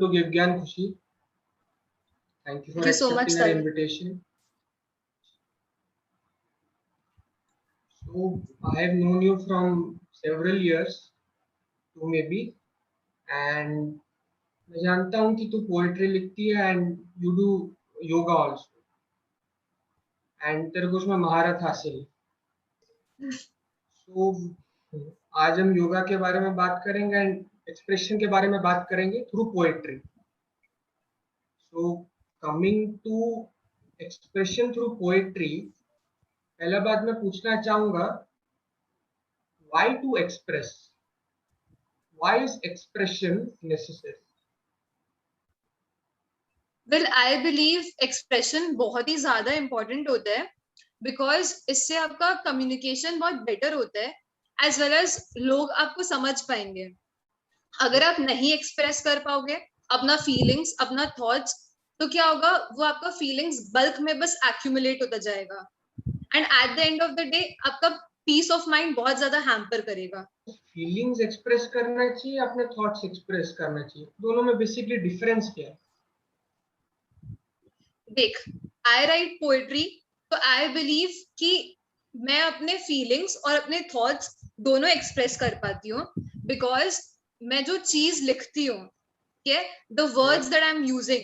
welcome to Gyan Khushi. Thank you for accepting our invitation. So I have known you from several years, two maybe, and मैं जानता हूँ कि तू poetry लिखती है and you do yoga also, and तेरे को उसमें महारत हासिल है. So आज हम योगा के बारे में बात करेंगे and एक्सप्रेशन के बारे में बात करेंगे through poetry. So coming to expression through poetry, पहला बात मैं पूछना चाहूंगा, why to express? Why is expression necessary? Well, I believe expression बहुत ही ज़्यादा important होता है because इससे आपका communication बहुत better होता है as well as लोग आपको समझ पाएंगे. अगर आप नहीं express कर पाओगे अपना feelings, अपना thoughts, तो क्या होगा, वो आपका feelings bulk में बस accumulate होता जाएगा and at the end of the day आपका peace of mind बहुत ज़्यादा hamper करेगा. Feelings express करना चाहिए, अपने thoughts express करना चाहिए, दोनों में basically difference क्या है? देख, I write poetry, तो I believe कि मैं अपने feelings और अपने thoughts दोनों express कर पाती हूँ because मैं जो चीज लिखती हूँ, the words that I'm using,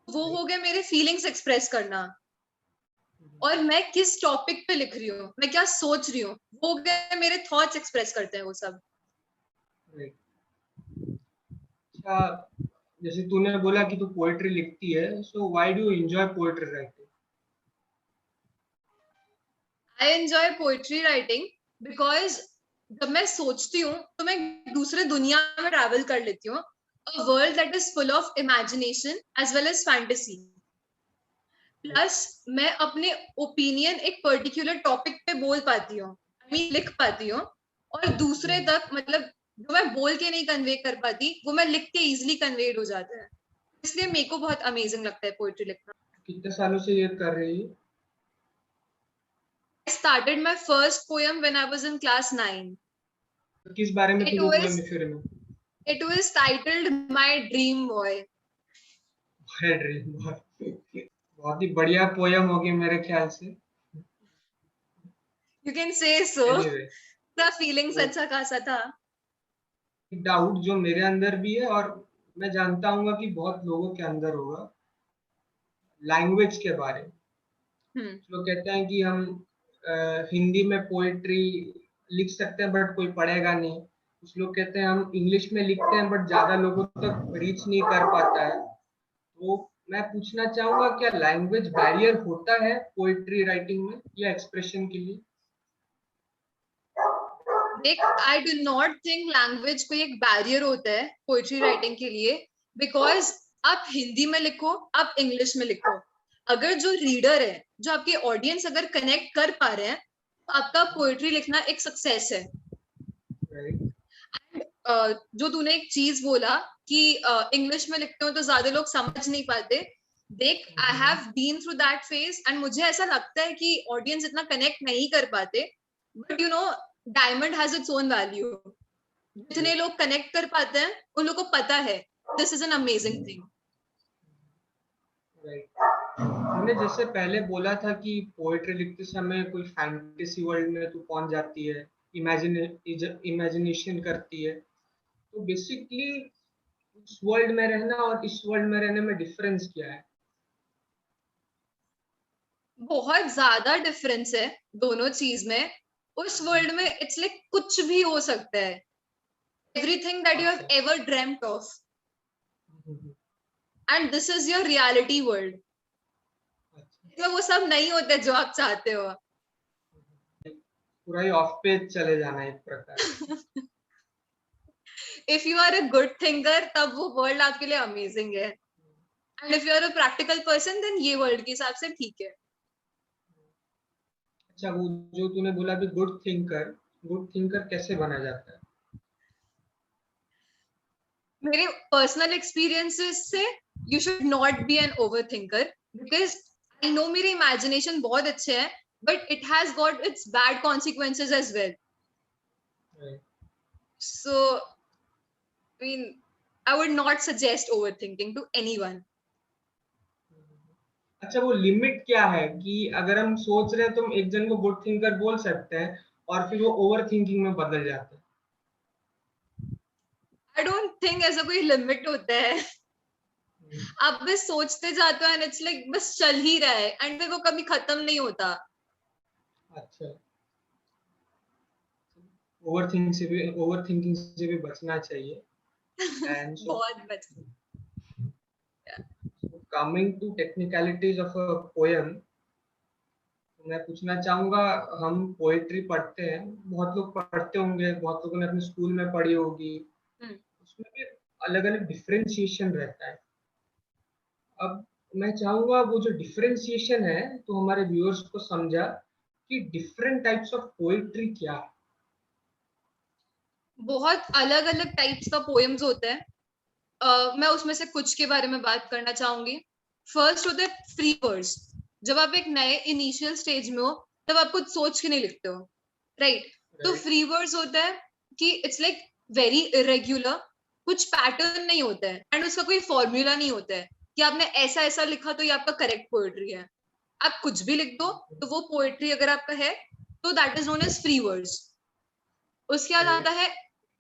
वो हो गया मेरे feelings express करना, और मैं किस topic पे लिख रही हूँ, मैं क्या सोच रही हूँ, वो हो गया मेरे thoughts express करते हैं वो सब. जैसे तूने बोला कि तू पोएट्री लिखती है, so why do you enjoy poetry writing? I enjoy poetry writing because जब मैं सोचती हूँ तो मैं दूसरे दुनिया में ट्रैवल कर लेती हूँ, a world that is full of imagination as well as fantasy. Plus मैं अपने ओपिनियन एक पर्टिकुलर टॉपिक पे बोल पाती हूँ, लिख पाती हूँ, और दूसरे तक मतलब जो मैं बोल के नहीं कन्वे कर पाती वो मैं लिख के इजीली कन्वेड हो जाता है. इसलिए मेरे को बहुत अमेजिंग लगता है पोएट्री लिखना. कितने सालों से ये कर रही है? I started my first poem when I was in class 9. किस बारे में तू पोएम लिख रही है? It was titled My Dream Boy. My Dream Boy. बहुत ही बढ़िया पोएम होगी मेरे ख्याल से. You can say so. Anyway, The feelings अच्छा खासा था. डाउट जो मेरे अंदर भी है और मैं जानता हूँ कि बहुत लोगों के अंदर होगा, लैंग्वेज के बारे में. लोग कहते हैं कि हम हिंदी में पोएट्री लिख सकते हैं बट कोई पढ़ेगा नहीं. कुछ लोग कहते हैं हम इंग्लिश में लिखते हैं बट ज्यादा लोगों तक रीच नहीं कर पाता है. तो मैं पूछना चाहूंगा, क्या लैंग्वेज बैरियर होता है पोएट्री राइटिंग में या एक्सप्रेशन के लिए? देख, I do not think language कोई एक बैरियर होता है पोएट्री राइटिंग के लिए, बिकॉज आप हिंदी में लिखो, आप इंग्लिश में लिखो, अगर जो रीडर है, जो आपके ऑडियंस अगर कनेक्ट कर पा रहे हैं, तो आपका पोएट्री लिखना एक सक्सेस है. जो तूने एक चीज बोला कि इंग्लिश में लिखते हो तो ज्यादा लोग समझ नहीं पाते. देख, I have been through that phase एंड मुझे ऐसा लगता है कि ऑडियंस इतना कनेक्ट नहीं कर पाते, but you know diamond has its own value. जितने लोग कनेक्ट कर पाते हैं उन लोगों को पता है this is an amazing thing. मैंने जैसे पहले बोला था कि पोएट्री लिखते समय कोई फैंटेसी वर्ल्ड में तू पहुंच जाती है, इमेजिनेशन करती है, तो बेसिकली उस वर्ल्ड में रहना और इस वर्ल्ड में रहने में डिफरेंस क्या है? बहुत ज्यादा डिफरेंस है दोनों चीज में. उस वर्ल्ड में इट्स लाइक कुछ भी हो सकता है, everything that you have ever dreamed of, and this is your reality world. वो सब नहीं होता जो आप चाहते हो. पूरा ही ऑफ पेज चले जाना एक प्रकार. If you are a good thinker तब वो वर्ल्ड आपके लिए अमेजिंग है, and if you are a practical person then ये वर्ल्ड के हिसाब से ठीक है. अच्छा, वो जो तूने बोला भी गुड थिंकर कैसे बना जाता है? मेरे पर्सनल एक्सपीरियंसेस से you should not be an over thinker, because I know मेरे इमेजिनेशन बहुत अच्छे हैं, but it has got its bad consequences as well. So I mean, I would not suggest overthinking to anyone. अच्छा, वो limit क्या है कि अगर हम सोच रहे हैं तो हम एक जन को गुड थिंकर बोल सकते हैं और फिर वो ओवर थिंकिंग में बदल जाता है? I don't think ऐसा कोई लिमिट होता है. आप बस सोचते जाते हो एंड इट्स लाइक बस चल ही रहा है एंड फिर वो कभी खत्म नहीं होता. अच्छा, ओवर थिंकिंग से भी बचना चाहिए. एंड सो बहुत बच. Coming to technicalities of a poem, मैं पूछना चाहूंगा, हम पोएट्री पढ़ते हैं, बहुत लोग पढ़ते होंगे, बहुत लोगों ने अपने स्कूल में पढ़ी होगी, हम्म. उसमें भी अलग अलग डिफरेंशिएशन रहता है. अब मैं चाहूंगा वो जो डिफरेंशिएशन है तो हमारे व्यूअर्स को समझा कि डिफरेंट टाइप्स ऑफ पोएट्री क्या है. बहुत अलग अलग टाइप्स का पोएम्स होते हैं. मैं उसमें से कुछ के बारे में बात करना चाहूंगी. फर्स्ट होता है फ्री वर्स. जब आप एक नए इनिशियल स्टेज में हो तब आप कुछ सोच के नहीं लिखते हो, राइट? तो राइट. फ्री वर्स होता है कि इट्स लाइक वेरी इरेग्युलर, कुछ पैटर्न नहीं होता है एंड उसका कोई फॉर्मूला नहीं होता है कि आपने ऐसा ऐसा लिखा तो ये आपका करेक्ट पोएट्री है. आप कुछ भी लिख दो तो वो पोएट्री अगर आपका है तो that is known as free verse. उसके बाद आता है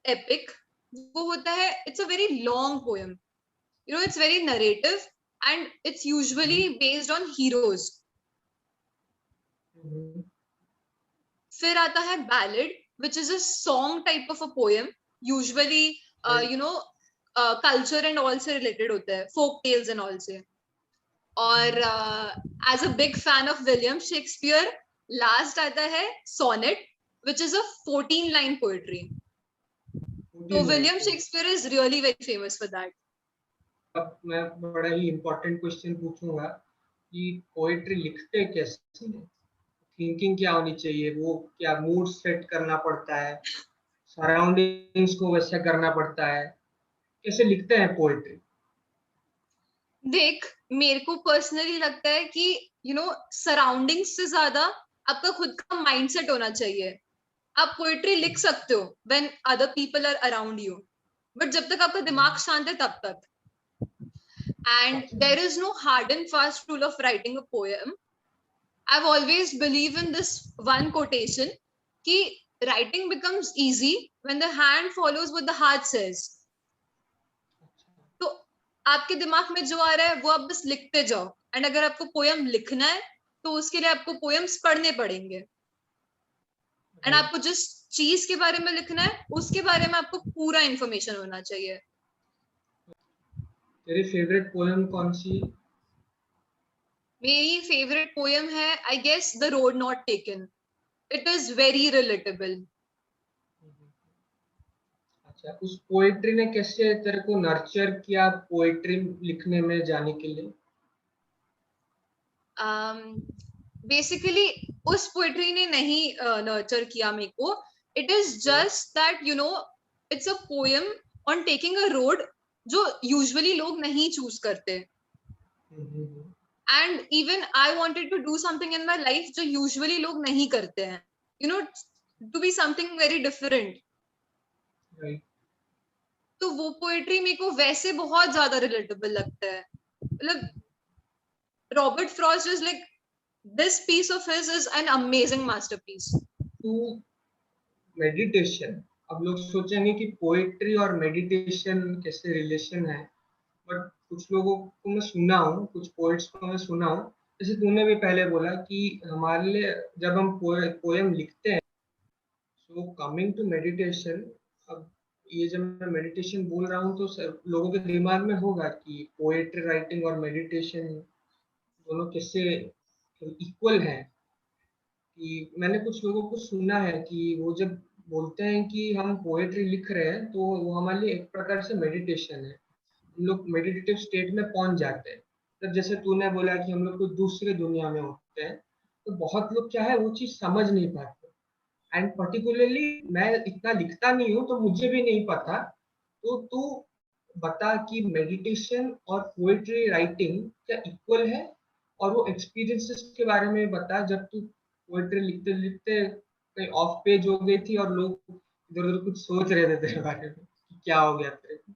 एपिक. वो होता है it's a very long poem, you know, it's very narrative and it's usually based on heroes. फिर आता है ballad, which is a song type of a poem, usually you know, culture and all से related होता है, folk tales and all से. और as a big fan of William Shakespeare, last आता है sonnet, which is a 14 line poetry. तो William Shakespeare is really very famous for that. अब मैं बड़ा ही इम्पोर्टेंट क्वेश्चन पूछूंगा कि पोएट्री लिखते कैसे हैं, थिंकिंग क्या होनी चाहिए, वो क्या मूड सेट करना पड़ता है, सराउंडिंग्स को वैसे करना पड़ता है, कैसे लिखते हैं पोएट्री? देख, मेरे को पर्सनली लगता है कि यू नो, सराउंडिंग्स से ज्यादा आपका खुद का माइंडसेट होना चाहिए. आप पोएट्री लिख सकते हो when other people are around you, but जब तक आपका दिमाग शांत है तब तक. And there is no hard and fast rule of writing a poem. I've always believe in this one quotation कि writing becomes easy when the hand follows what the heart says. तो आपके दिमाग में जो आ रहा है वो आप बस लिखते जाओ. एंड अगर आपको पोएम लिखना है तो उसके लिए आपको पोएम्स पढ़ने पड़ेंगे. एंड आपको जिस चीज के बारे में लिखना है उसके बारे में आपको पूरा इंफॉर्मेशन होना चाहिए. तेरी फेवरेट पोएम कौन सी? मेरी फेवरेट पोएम है I guess the road not taken. It is very relatable. अच्छा, उस पोएट्री ने कैसे तेरे को नर्चर किया पोएट्री लिखने में जाने के लिए? बेसिकली उस पोएट्री ने नहीं नर्चर किया मेरे को. It is just that you know, it's a poem on taking a road जो यूजुअली लोग नहीं चूज करते. And even I wanted to do something in my life जो यूजुअली लोग नहीं करते हैं, you know, to be something very different. Right. तो वो पोएट्री मेरे को वैसे बहुत ज्यादा रिलेटेबल लगता है. मतलब Robert Frost is like, this piece of his is an amazing masterpiece. To meditation, अब लोग सोचेंगे कि पोएट्री और मेडिटेशन कैसे रिलेशन है, बट कुछ लोगों को मैं सुना हूँ, कुछ पोएट्स को मैं सुना हूँ, जैसे तूने भी पहले बोला कि हमारे लिए जब हम पोएम लिखते हैं, सो कमिंग टू मेडिटेशन, अब ये जब मैं मेडिटेशन बोल रहा हूँ तो लोगों के दिमाग में होगा कि पोएट्री राइटिंग और मेडिटेशन दोनों कैसे इक्वल है. कि मैंने कुछ लोगों को सुना है कि वो जब बोलते हैं कि हम पोएट्री लिख रहे हैं तो वो हमारे लिए एक प्रकार से मेडिटेशन है, हम लोग मेडिटेटिव स्टेट में पहुंच जाते हैं. तब जैसे तूने बोला कि हम लोग को दूसरे दुनिया में होते हैं, तो बहुत लोग क्या है वो चीज समझ नहीं पाते. एंड पर्टिकुलरली मैं इतना लिखता नहीं हूँ तो मुझे भी नहीं पता, तो तू बता कि मेडिटेशन और पोएट्री राइटिंग क्या इक्वल है, और वो एक्सपीरियंसेस के बारे में बता जब तू पोएट्री लिखते लिखते कहीं ऑफ पेज हो गई थी और लोग इधर उधर कुछ सोच रहे थे तेरे बारे में कि क्या हो गया तेरे को.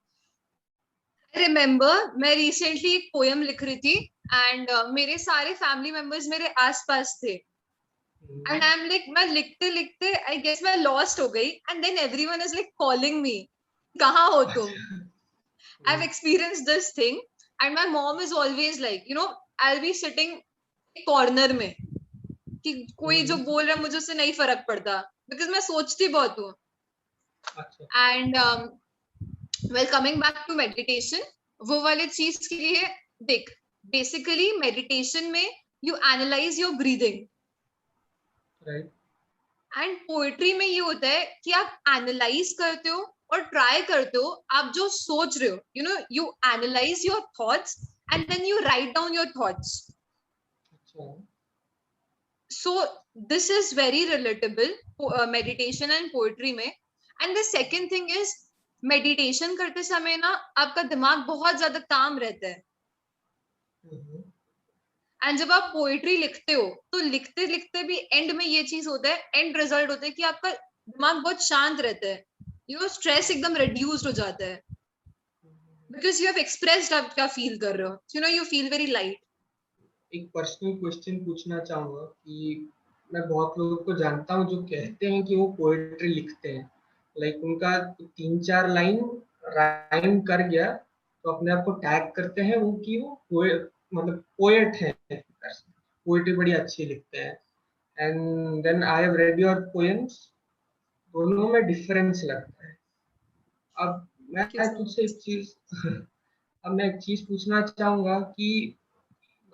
रिमेम्बर मैं रिसेंटली एक पोयम लिख रही थी एंड मेरे सारे फैमिली मेंबर्स मेरे आसपास थे एंड आई एम लाइक मैं लिखते लिखते आई गेस मैं लॉस्ट हो गई and then everyone is like calling me कहाँ हो तुम I have experienced this thing and my mom is always like you know I will be sitting corner में कि कोई जो बोल रहा है मुझे उससे नहीं फर्क पड़ता बिकॉज मैं सोचती बहुत हूँ and well coming back to meditation वो वाली चीज के लिए देख बेसिकली मेडिटेशन में you analyse your breathing and poetry में ये होता है कि आप एनालाइज करते हो और ट्राई करते हो आप जो सोच रहे हो you know you analyse your thoughts and then you write down your thoughts so this is very relatable meditation and poetry में and the second thing is meditation करते समय ना आपका दिमाग बहुत ज्यादा काम रहता है एंड जब आप पोएट्री लिखते हो तो लिखते लिखते भी एंड में ये चीज होता है एंड रिजल्ट होता है कि आपका दिमाग बहुत शांत रहता है यू नो स्ट्रेस एकदम रिड्यूस्ड हो जाता है बिकॉज यू हैव एक्सप्रेस्ड आप क्या फील कर रहे हो you know you feel very light एक पर्सनल क्वेश्चन पूछना चाहूंगा कि मैं बहुत लोगों को जानता हूँ जो कहते हैं कि वो पोएट्री लिखते हैं लाइक उनका 3-4 लाइन राइम कर गया तो अपने आप को टैग करते हैं वो कि वो मतलब पोएट है पोएट्री बड़ी अच्छी लिखते हैं and then I have read your poems दोनों में डिफरेंस लगता है अब मैं तुझसे एक चीज अब मैं एक चीज पूछना चाहूंगा कि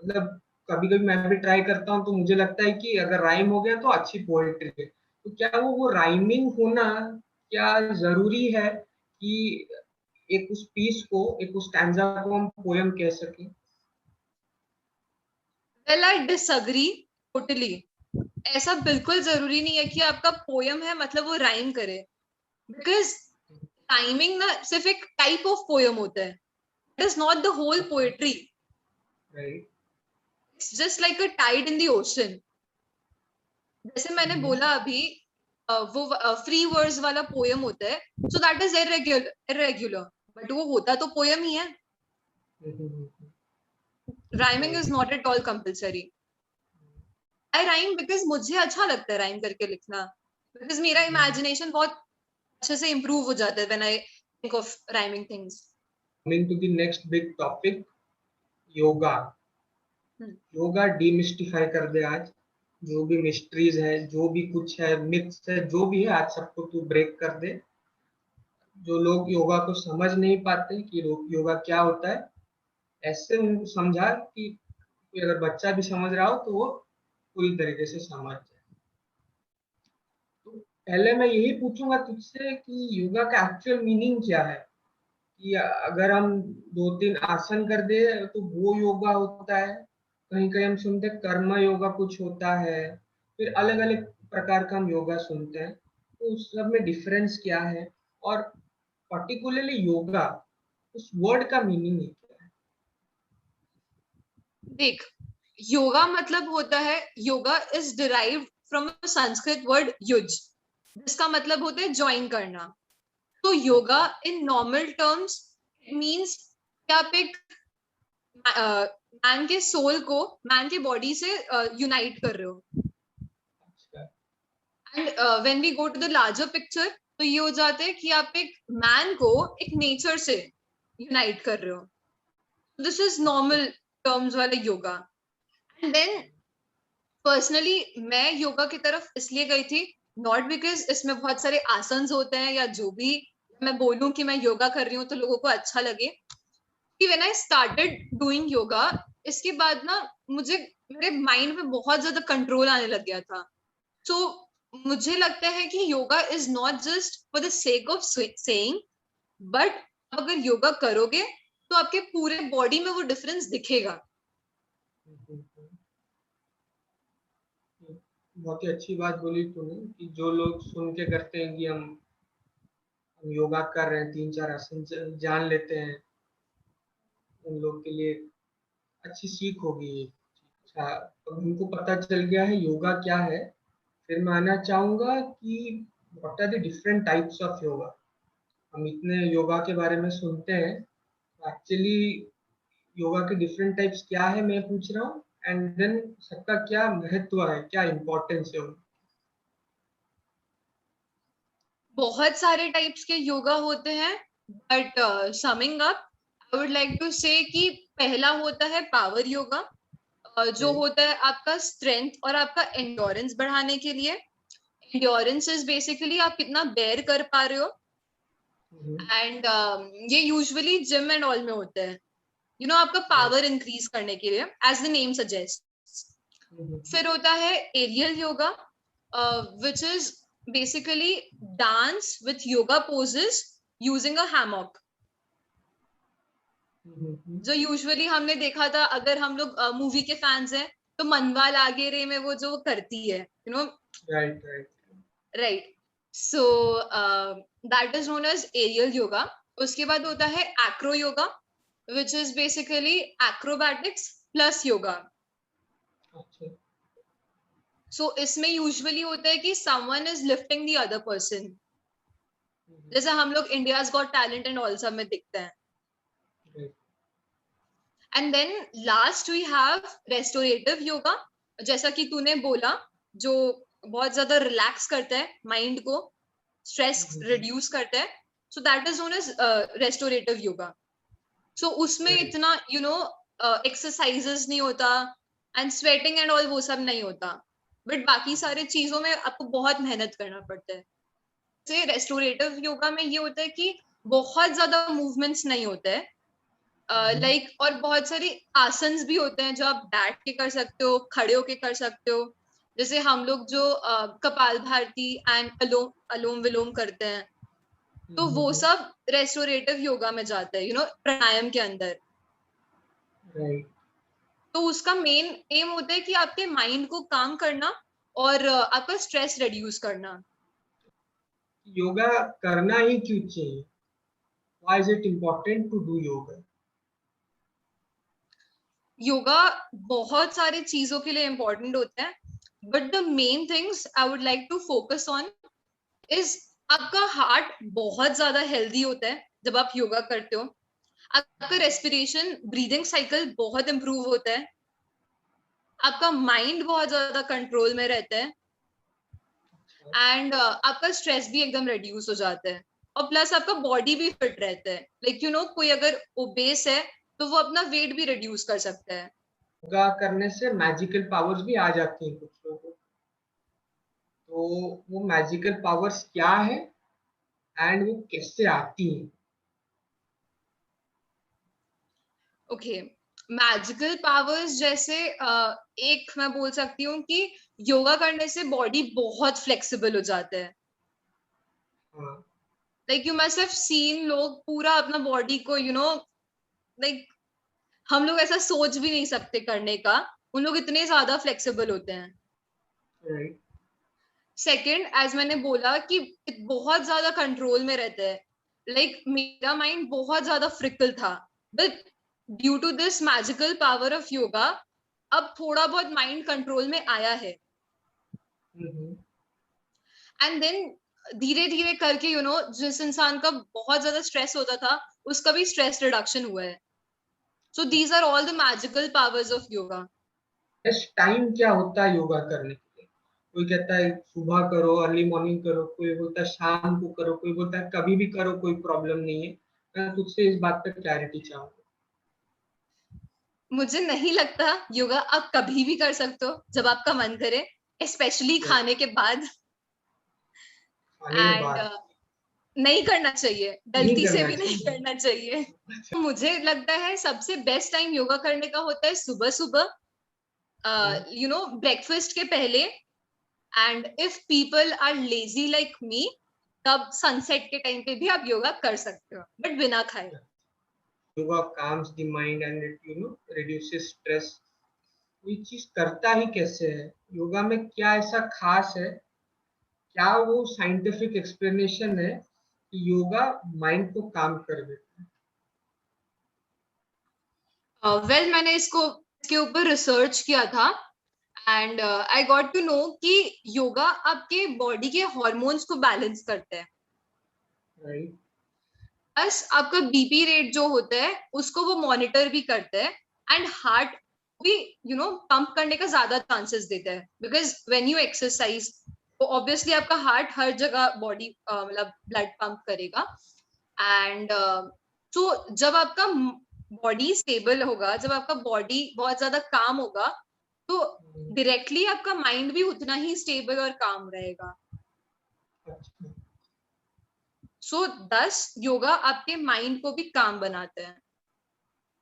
मतलब कभी कभी मैं भी ट्राई करता हूँ तो मुझे लगता है कि अगर राइम हो गया तो अच्छी पोएट्री है तो क्या वो राइमिंग होना क्या जरूरी है कि एक उस पीस को एक उस स्टैंजा को हम पोयम कह सकें वेल आई डिसएग्री टोटली ऐसा बिल्कुल जरूरी नहीं है कि आपका पोयम है मतलब वो राइम करे बिकॉज राइमिंग ना सिर्फ एक टाइप ऑफ पोयम होता है it is not the whole poetry it's just like a tide in the ocean जैसे मैंने बोला अभी वो फ्री वर्ड्स वाला पोयम होता है so that is irregular but वो होता तो पोयम ही है rhyming is not at all compulsory I rhyme because मुझे अच्छा लगता है राइम करके लिखना बिकॉज मेरा इमेजिनेशन बहुत अच्छे से इम्प्रूव हो जाता है when I think of rhyming things coming to the next big topic yoga yoga demystify कर दे आज जो भी मिस्ट्रीज है जो भी कुछ है मिथ्स है जो भी है आज सबको तू ब्रेक कर दे जो लोग योगा को समझ नहीं पाते कि योगा क्या होता है ऐसे उनको समझा कि अगर बच्चा भी समझ रहा हो तो वो पूरी तरीके से समझ जाए तो पहले मैं यही पूछूंगा तुझसे कि योगा का एक्चुअल मीनिंग क्या है कि अगर हम 2-3 आसन कर दे तो वो योगा होता है कहीं कहीं हम सुनते हैं कर्म योगा कुछ होता है फिर अलग अलग प्रकार का हम योगा सुनते हैं तो उस सब में डिफरेंस क्या है और पर्टिकुलरली योगा उस वर्ड का मीनिंग क्या है देख योगा मतलब होता है yoga is derived from Sanskrit word use जिसका मतलब होता है ज्वाइन करना तो yoga in normal terms it means कि आप एक मैन के सोल को मैन के बॉडी से यूनाइट कर रहे हो and when we go to the larger picture तो ये हो जाता है कि आप एक मैन को एक नेचर से यूनाइट कर रहे हो दिस इज नॉर्मल टर्म्स वाले योगा एंड देन पर्सनली मैं योगा की तरफ इसलिए गई थी नॉट बिकॉज इसमें बहुत सारे आसन होते हैं या जो भी मैं बोलूं कि मैं योगा कर रही हूँ तो लोगों को अच्छा लगे कि when I started doing yoga इसके बाद ना मुझे मेरे माइंड में बहुत ज्यादा कंट्रोल आने लग गया था सो मुझे लगता है कि yoga is not just for the sake of saying but अगर योगा करोगे तो आपके पूरे बॉडी में वो डिफरेंस दिखेगा बहुत ही अच्छी बात बोली तूने कि जो लोग सुन के करते हैं कि हम योगा कर रहे हैं 3-4 आसन जान लेते हैं उन लोग के लिए अच्छी सीख होगी अच्छा अब उनको पता चल गया है योगा क्या है फिर मैं आना चाहूंगा कि what are the different types of yoga हम इतने योगा के बारे में सुनते हैं एक्चुअली योगा के डिफरेंट टाइप्स क्या है मैं पूछ रहा हूँ, एंड देन सबका क्या महत्व है, क्या इम्पोर्टेंस है उनका। बहुत सारे टाइप्स के योगा होते हैं, but summing up I would like to say कि पहला होता है पावर योगा, जो होता है आपका स्ट्रेंथ और आपका एंड्योरेंस बढ़ाने के लिए। एंड्योरेंस इज बेसिकली आप कितना बेयर कर पा रहे हो, एंड ये यूजुअली जिम एंड ऑल में होता है, आपका पावर इंक्रीज करने के लिए, एज द नेम सजेस्ट। फिर होता है aerial yoga, which is basically dance with yoga poses using a hammock. जो यूजुअली हमने देखा था, अगर हम लोग मूवी के फैंस हैं, तो मनवाल आगे रे में वो जो करती है, right right. Right. So that is known as aerial yoga. उसके बाद होता है acro yoga, which is basically acrobatics plus yoga. अच्छा। सो इसमें यूजुअली होता है कि someone is lifting the other person, जैसे हम लोग India's got talent and all सब में दिखते हैं। And then last we have restorative yoga, जैसा कि तूने बोला, जो बहुत ज्यादा रिलैक्स करता है माइंड को, स्ट्रेस रिड्यूस करता है। So that is known as restorative yoga. So उसमें इतना एक्सरसाइजेस नहीं होता एंड स्वेटिंग एंड ऑल वो सब नहीं होता, बट बाकी सारे चीजों में आपको बहुत मेहनत करना पड़ता है। से रेस्टोरेटिव योगा में ये होता है कि बहुत ज्यादा मूवमेंट्स नहीं होते हैं, लाइक और बहुत सारे आसन्स भी होते हैं जो आप बैठ के कर सकते हो, खड़े होके कर सकते हो। जैसे हम लोग जो कपाल भारती एंड अलोम विलोम करते हैं, तो वो सब रेस्टोरेटिव योगा में जाता है, प्राणायाम के अंदर। राइट। तो उसका मेन एम होता है कि आपके माइंड को काम करना और आपका स्ट्रेस रिड्यूस करना। योगा करना ही क्यों चाहिए? Why is it important to do yoga? Yoga बहुत सारी चीजों के लिए इंपॉर्टेंट होता है, but the main things I would like to focus on is आपका हार्ट बहुत ज्यादा हेल्दी होता है जब आप योगा करते हो। आपका रेस्पिरेशन ब्रीदिंग साइकिल बहुत इंप्रूव होता है। आपका माइंड बहुत ज्यादा कंट्रोल में रहता है, एंड आपका स्ट्रेस भी एकदम रिड्यूस हो जाता है। और प्लस आपका बॉडी भी फिट रहता है, लाइक कोई अगर ओबेस है तो वो अपना वेट भी रिड्यूस कर सकता है। योगा करने से मैजिकल पावर्स भी आ जाती हैं कुछ लोगों को, तो वो मैजिकल पावर्स क्या है एंड वो कैसे आती हैं? ओके, मैजिकल पावर्स जैसे एक मैं बोल सकती हूँ कि योगा करने से बॉडी बहुत फ्लेक्सिबल हो जाता है। हाँ। Like you must have seen लोग पूरा अपना बॉडी को लाइक हम लोग ऐसा सोच भी नहीं सकते करने का, उन लोग इतने ज्यादा फ्लेक्सिबल होते हैं। राइट। सेकंड, एज मैंने बोला कि बहुत ज्यादा कंट्रोल में रहता है। लाइक मेरा माइंड बहुत ज्यादा फ्रिकल था, but due to this magical power of yoga अब थोड़ा बहुत माइंड कंट्रोल में आया है। एंड देन धीरे धीरे करके जिस इंसान का बहुत ज्यादा स्ट्रेस होता था, उसका भी स्ट्रेस रिडक्शन हुआ है। So these are all the magical powers of yoga. Best time क्या होता है योगा करने के लिए? कोई कहता है सुबह करो, अर्ली मॉर्निंग करो, कोई बोलता है शाम को करो, कोई बोलता है कभी भी करो, कोई प्रॉब्लम नहीं है। मैं तुझसे इस बात पे क्लैरिटी चाहूंगा। मुझे नहीं लगता योगा आप कभी भी कर सकते हो जब आपका मन करे, स्पेशली खाने के बाद। खाने के एंड बाद नहीं करना चाहिए, नहीं गलती से करना भी नहीं चाहिए। करना चाहिए। मुझे लगता है सबसे बेस्ट टाइम योगा करने का होता है सुबह सुबह, ब्रेकफास्ट के पहले। And if people are lazy like me, तब सनसेट के टाइम पे भी आप योगा कर सकते हो, बट बिना खाए। Yoga calms the mind and it reduces stress। कोई चीज करता ही कैसे है, योगा में क्या ऐसा खास है, क्या वो साइंटिफिक एक्सप्लेनेशन है कि योगा माइंड को काम कर देता है? वेल मैंने इसके ऊपर रिसर्च किया था, and I got to know कि योगा आपके बॉडी के हॉर्मोन्स को बैलेंस करता है। राइट। प्लस आपका बीपी रेट जो होता है उसको वो मॉनिटर भी करता है, एंड हार्ट भी पंप करने का ज्यादा चांसेस देता है, बिकॉज व्हेन यू एक्सरसाइज तो ऑब्वियसली आपका हार्ट हर जगह बॉडी मतलब ब्लड पंप करेगा, एंड तो जब आपका बॉडी स्टेबल होगा, जब आपका बॉडी बहुत ज्यादा काम होगा, तो डायरेक्टली आपका माइंड भी उतना ही स्टेबल और काम रहेगा. अच्छा, सो thus योगा आपके माइंड को भी काम बनाते हैं.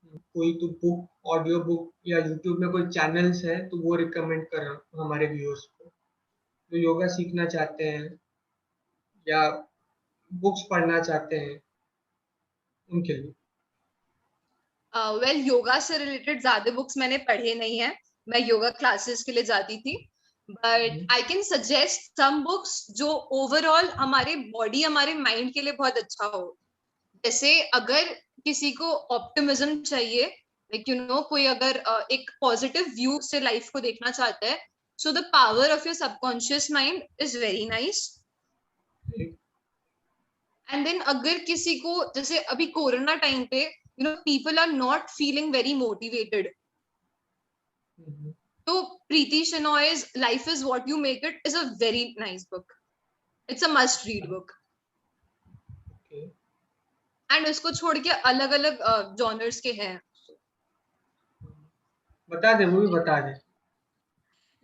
कोई तो बुक, ऑडियो बुक या यूट्यूब में कोई चैनल्स है तो वो रिकमेंड कर रहा हूँ हमारे व्यूअर्स को जो योगा सीखना चाहते हैं या बुक्स पढ़ना चाहते हैं उनके लिए. वेल योगा से रिलेटेड ज्यादा बुक्स मैंने पढ़े नहीं है, मैं योगा क्लासेस के लिए जाती थी, but I can suggest some books जो ओवरऑल हमारे बॉडी हमारे माइंड के लिए बहुत अच्छा हो. जैसे अगर किसी को ऑप्टिमिज्म चाहिए, लाइक कोई अगर एक पॉजिटिव व्यू से लाइफ को देखना चाहता है, so the power of your subconscious mind is very nice. And then अगर किसी को, जैसे अभी कोरोना टाइम पे people are not feeling very motivated, तो Preeti Shenoy's life is what you make it is a very nice book. It's a must read book. And उसको छोड़ के अलग अलग जॉनर्स के हैं. बता दे, वो भी बता दे.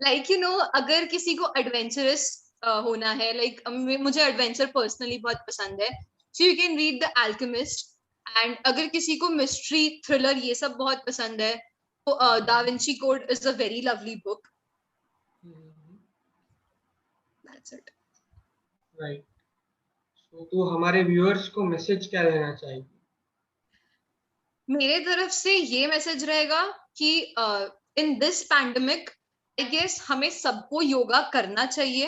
लाइक अगर किसी को एडवेंचरस होना है, लाइक मुझे एडवेंचर पर्सनली बहुत पसंद है, so you can read the alchemist. And अगर किसी को मिस्ट्री थ्रिलर ये सब बहुत पसंद है, तो da Vinci code is a very lovely book. That's it. Right. तो हमारे व्यूअर्स को मैसेज क्या देना चाहिए? मेरे तरफ से ये मैसेज रहेगा कि in this pandemic I guess हमें सबको योगा करना चाहिए,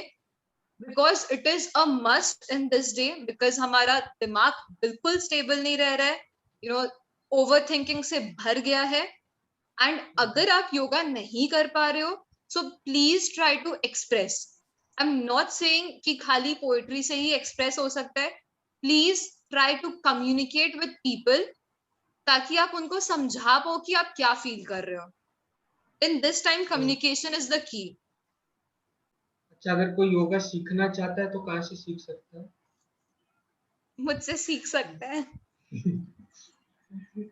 because it is a must in this day, because हमारा दिमाग बिल्कुल स्टेबल नहीं रह रहा है, ओवर थिंकिंग से भर गया है. एंड अगर आप योगा नहीं कर पा रहे हो, so please try to express. I am not saying कि खाली पोएट्री से ही एक्सप्रेस हो सकता है. Please try to communicate with people, ताकि आप उनको समझा पाओ कि आप क्या फील कर रहे हो. In this time communication is the key. अच्छा, अगर कोई योगा सीखना चाहता है तो कहाँ से सीख सकता है? मुझसे सीख सकता है.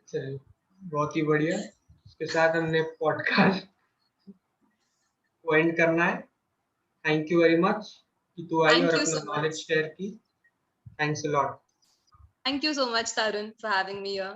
चलिए, बहुत ही बढ़िया. इसके साथ हमने पॉडकास्ट को एंड करना है. थैंक यू वेरी मच कि तू आई थैंक और यू अपना सो नॉलेज मच. शेयर की. Thanks a lot. Thank you so much, Tarun, for having me here.